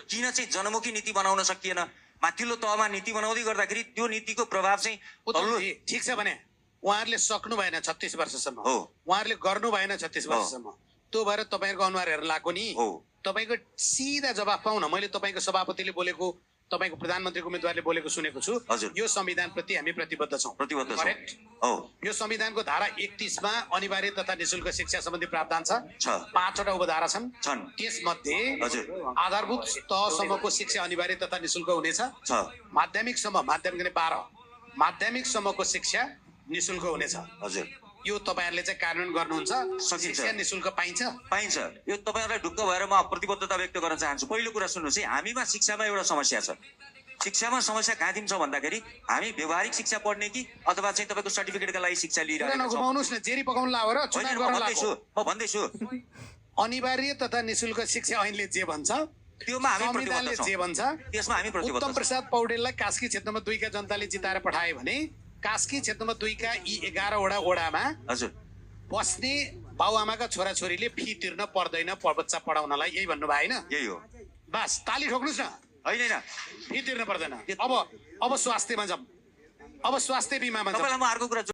किन चाहिँ जनमुखी नीति बनाउन सकिएन? माथिल्लो तहमा नीति बनाउँदै गर्दाखेरि त्यो नीतिको प्रभाव चाहिँ तल्लो ठिक छ भने उहाँहरूले सक्नु भएन 36 वर्षसम्म, हो। उहाँहरूले गर्नु भएन 36 वर्षसम्म, त्यो भएर तपाईँहरूको अनुहार हेर्न लाग्यो नि। हो। तपाईँको सिधा जवाफ पाउन मैले तपाईँको सभापतिले बोलेको, तपाईँको प्रधानमन्त्रीको उम्मेदवारले बोलेको सुनेको छु। हजुर। यो संविधान प्रति हामी प्रतिबद्ध छौँ। प्रतिबद्ध छौँ। करेक्ट? हो। यो संविधानको धारा 31 मा अनिवार्य तथा निशुल्क शिक्षा सम्बन्धी प्रावधान छ। छ। 5 वटा उपधारा छन्। त्यसमध्ये हजुर। आधारभूत तहसम्मको शिक्षा अनिवार्य तथा निशुल्क हुनेछ। छ। माध्यमिकसम्म, माध्यमिक 12, माध्यमिकसम्मको शिक्षा निशुल्क हुनेछ। हजुर। यो तपाईँहरूले चाहिँ कार्यान्वयन गर्नुहुन्छ? सकिन्छ। शिक्षा निशुल्क पाइन्छ? पाइन्छ। यो तपाईँहरूलाई ढुक्क भएर म प्रतिबद्धता व्यक्त गर्न चाहन्छु। पहिलो कुरा सुन्नुहोस् है, हामीमा शिक्षामा एउटा समस्या छ। शिक्षामा समस्या कहाँदेखि छ भन्दाखेरि हामी व्यवहारिक शिक्षा पढ्ने कि अथवा चाहिँ तपाईँको सर्टिफिकेटका लागि शिक्षा लिइरहेको छौँ। नघुमाउनुहोस् न, जेरी पकाउनु लाओ र चुनाव गर्न लाग्यो। म भन्दैछु अनिवार्य तथा निशुल्क शिक्षा ऐनले जे भन्छ, त्योमा हामी प्रतिबद्ध संविधानले छौँ। जे भन्छ, त्यसमा हामी प्रतिबद्ध उत्तम छौँ। प्रसाद पौडेललाई कास्की क्षेत्रमा 2 का जनताले जिताएर पठाए भने कास्की क्षेत्रमा 2 का यी 11 वटा वडामा हजुर। बस्ने बाउआमाका छोराछोरीले फी तिर्न पर्दैन बच्चा पढाउनलाई, यही भन्नु भयो होइन? यही हो। बस ताली ठोक्नुहोस् न। होइन फी तिर्न पर्दैन। अब स्वास्थ्यमा जाऊँ, अब स्वास्थ्य बिमामा जाऊँ। तपाईँलाई म अर्को कुरा